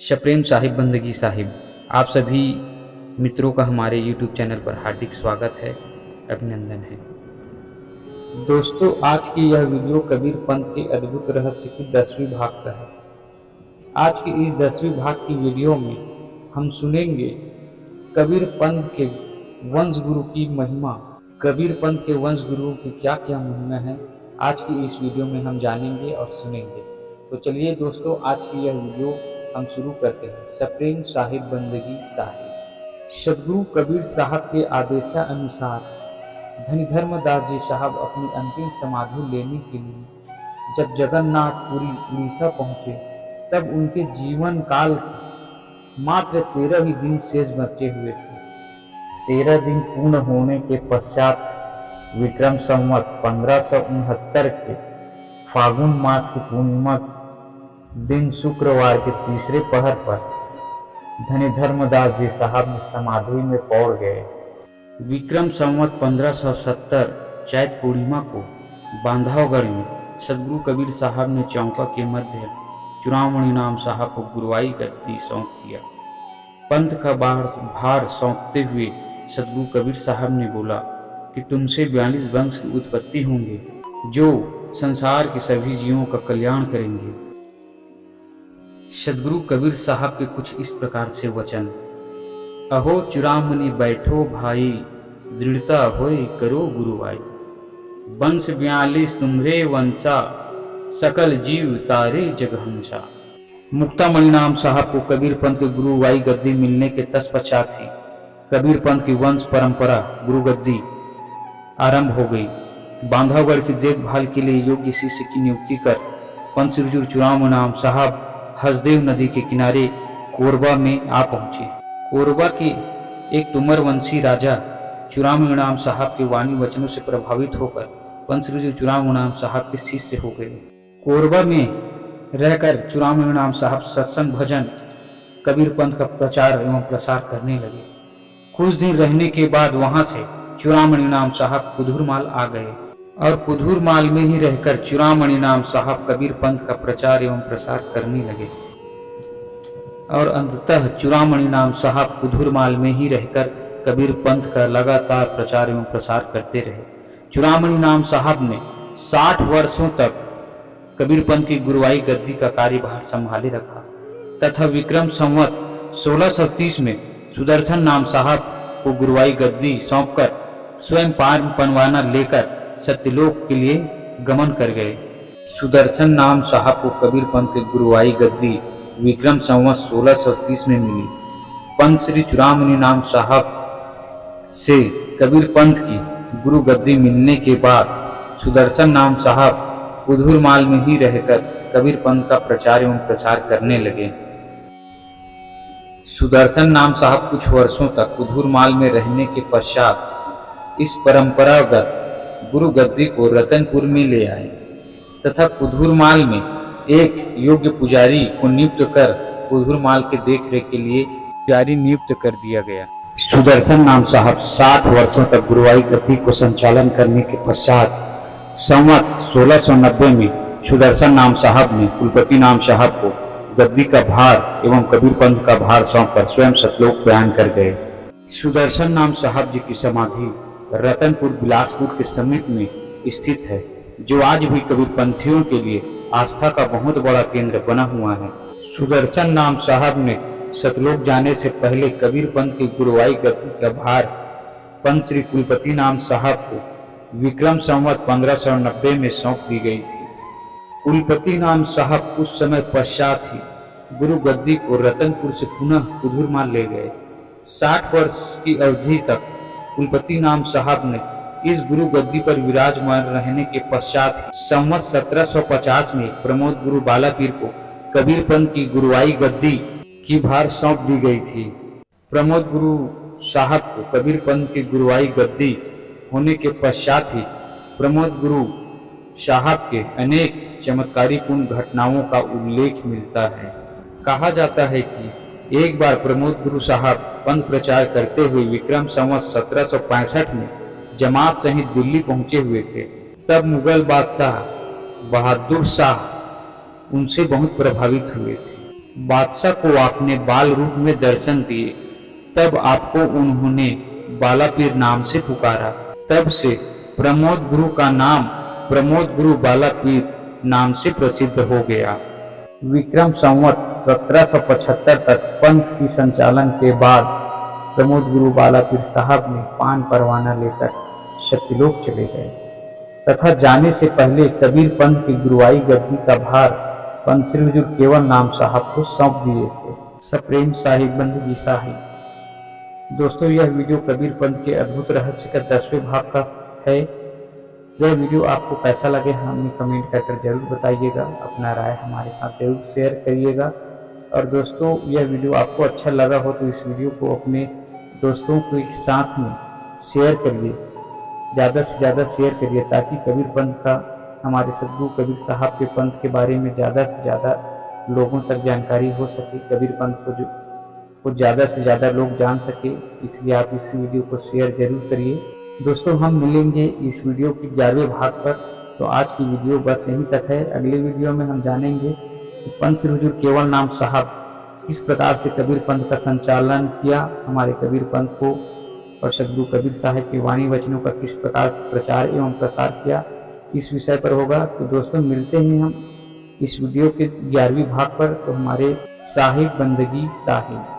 शप्रेम साहिब बंदगी साहिब, आप सभी मित्रों का हमारे YouTube चैनल पर हार्दिक स्वागत है, अभिनंदन है। दोस्तों, आज की यह वीडियो कबीर पंथ के अद्भुत रहस्य की 10वीं भाग का है। आज की इस 10वीं भाग की वीडियो में हम सुनेंगे कबीर पंथ के वंश गुरु की महिमा। कबीर पंथ के वंश गुरुओं की क्या क्या महिमा है, आज की इस वीडियो में हम जानेंगे और सुनेंगे। तो चलिए दोस्तों, आज की यह वीडियो हम शुरू करते हैं। शप्रेम साहिब बंदगी साहिब। सदगुरु कबीर साहब के आदेशानुसार धनी धर्मदास जी साहब अपनी अंतिम समाधि लेने के लिए जब जगन्नाथपुरी उड़ीसा पहुंचे, तब उनके जीवन काल मात्र 13 ही दिन शेष बचे हुए थे। 13 दिन पूर्ण होने के पश्चात विक्रम संवत 1569 के फागुन मास की पूर्णिमा दिन शुक्रवार के तीसरे पहर पर धनी धर्मदास जी साहब ने समाधि में पौड़ गए। विक्रम संवत 1570 चैत पूर्णिमा को बांधवगढ़ में सदगुरु कबीर साहब ने चौका के मध्य चूड़ामणि नाम साहब को गुरुवाई गद्दी सौंप दिया। पंथ का भार सौंपते हुए सदगुरु कबीर साहब ने बोला कि तुमसे 42 वंश की उत्पत्ति होंगे, जो संसार के सभी जीवों का कल्याण करेंगे। सदगुरु कबीर साहब के कुछ इस प्रकार से वचन। अहो चूड़ामणि बैठो भाई, दृढ़ता होय करो गुरुवाई। वंश 42 तुम्हरे वंशा, सकल जीव तारे जगहंसा। मुक्तामणि नाम साहब को कबीर पंथ के गुरुवाई गद्दी मिलने के तत्पश्चात ही कबीर पंथ की वंश परंपरा गुरु गद्दी आरंभ हो गई। बांधवगढ़ की देखभाल के लिए योग्य शिष्य की नियुक्ति कर पंथ श्री चूड़ामणि नाम साहब हसदेव नदी के किनारे कोरबा में आ पहुंचे। कोरबा के एक तुमर वंशी राजा चूड़ामणि नाम साहब के वाणी वचनों से प्रभावित होकर पंथ श्री चूड़ामणि नाम साहब के शिष्य हो गए। कोरबा में रहकर चूड़ामणि नाम साहब सत्संग भजन कबीर पंथ का प्रचार एवं प्रसार करने लगे। कुछ दिन रहने के बाद वहां से चूड़ामणि नाम साहब कुधुरमाल आ गए और कुधुरमाल में ही रहकर चूड़ामणि नाम साहब कबीर पंथ का प्रचार एवं प्रसार करने लगे और अंततः चूड़ामणि नाम साहब कुधुरमाल में ही रहकर कबीर पंथ का लगातार प्रचार एवं प्रसार करते रहे। चूड़ामणि नाम साहब ने 60 वर्षों तक कबीर पंथ की गुरुवाई गद्दी का कार्यभार संभाले रखा तथा विक्रम संवत 1630 में सुदर्शन नाम साहब को गुरुवाई गद्दी सौंपकर स्वयं परवाना लेकर सत्यलोक के लिए गमन कर गए। सुदर्शन नाम साहब को कबीर पंथ के गुरुवाई गद्दी विक्रम संवत 1630 में मिली। पंथ श्री चूड़ामणि नाम साहब से कबीर पंथ की गुरु गद्दी मिलने के बाद सुदर्शन नाम साहब कुधुरमाल में ही रहकर कबीर पंथ का प्रचार एवं प्रसार करने लगे। सुदर्शन नाम साहब कुछ वर्षों तक कुधुरमाल में रहने के पश्चात इस परंपरागत गुरु गद्दी को रतनपुर में ले आए तथा कुधुरमाल में एक योग्य पुजारी को नियुक्त कर कुधुरमाल के देखरेख के लिए पुजारी नियुक्त कर दिया गया। सुदर्शन नाम साहब 60 वर्षों तक गुरुवाई गद्दी को संचालन करने के पश्चात संवत 1690 में सुदर्शन नाम साहब ने कुलपति नाम साहब को गद्दी का भार एवं कबीर पंथ का भार सौंपकर स्वयं सतलोक प्रयाण कर गए। सुदर्शन नाम साहब जी की समाधि रतनपुर बिलासपुर के समीप में स्थित है, जो आज भी कबीर पंथियों के लिए आस्था का बहुत बड़ा केंद्र बना हुआ है। सुदर्शन नाम साहब ने सतलोक जाने से पहले कबीर पंथ की गुरुवाई गद्दी का भार पंथ श्री कुलपति नाम साहब को विक्रम संवत 1590 में सौंप दी गई थी। कुलपति नाम साहब कुछ समय पश्चात ही गुरु गद्दी को रतनपुर से पुनः कुधुरमाल ले गए। 60 वर्ष की अवधि तक कुलपति नाम साहब ने इस गुरु गद्दी पर विराजमान रहने के पश्चात संवत 1750 में प्रमोद गुरु बालापीर को कबीर पंथ की गुरुवाई गद्दी की भार सौंप दी गई थी। प्रमोद गुरु साहब को कबीर पंथ की गुरुवाई गद्दी होने के पश्चात ही प्रमोद गुरु साहब के अनेक चमत्कारीपूर्ण घटनाओं का उल्लेख मिलता है। कहा जाता है कि एक बार प्रमोद गुरु साहब पंथ प्रचार करते हुए विक्रम संवत 1765 में जमात सहित दिल्ली पहुंचे हुए थे। तब मुगल बादशाह बहादुर शाह उनसे बहुत प्रभावित हुए थे। बादशाह को आपने बाल रूप में दर्शन दिए, तब आपको उन्होंने बाला पीर नाम से पुकारा। तब से प्रमोद गुरु का नाम प्रमोद गुरु बाला पीर नाम से प्रसिद्ध हो गया। विक्रम संवत 1775 तक पंथ की संचालन के बाद प्रमोद गुरु बाला पीर साहब ने पान परवाना लेकर सत्यलोक चले गए तथा जाने से पहले कबीर पंथ की गुरुआई गद्दी का भार पंथ श्री हुजूर केवल नाम साहब को सौंप दिए थे। सप्रेम साहिब बंदगी साहिब। दोस्तों, यह वीडियो कबीर पंथ के अद्भुत रहस्य का 10वें भाग का है। यह वीडियो आपको कैसा लगे हमें कमेंट कर जरूर बताइएगा। अपना राय हमारे साथ जरूर शेयर करिएगा। और दोस्तों, यह वीडियो आपको अच्छा लगा हो तो इस वीडियो को अपने दोस्तों के साथ में शेयर करिए, ज़्यादा से ज़्यादा शेयर करिए, ताकि कबीर पंथ का, हमारे सद्गुरु कबीर साहब के पंथ के बारे में ज़्यादा से ज़्यादा लोगों तक जानकारी हो सके, कबीर पंथ को ज़्यादा से ज़्यादा लोग जान सके। इसलिए आप इस वीडियो को शेयर जरूर करिए। दोस्तों, हम मिलेंगे इस वीडियो के 11वें भाग पर। तो आज की वीडियो बस यहीं तक है। अगले वीडियो में हम जानेंगे कि पंथ श्री हुजूर केवल नाम साहब किस प्रकार से कबीर पंथ का संचालन किया, हमारे कबीर पंथ को, और सद्गुरु कबीर साहब की वाणी वचनों का किस प्रकार से प्रचार एवं प्रसार किया, इस विषय पर होगा। तो दोस्तों, मिलते हैं हम इस वीडियो के 11वें भाग पर। तो हमारे साहिब बंदगी साहिब।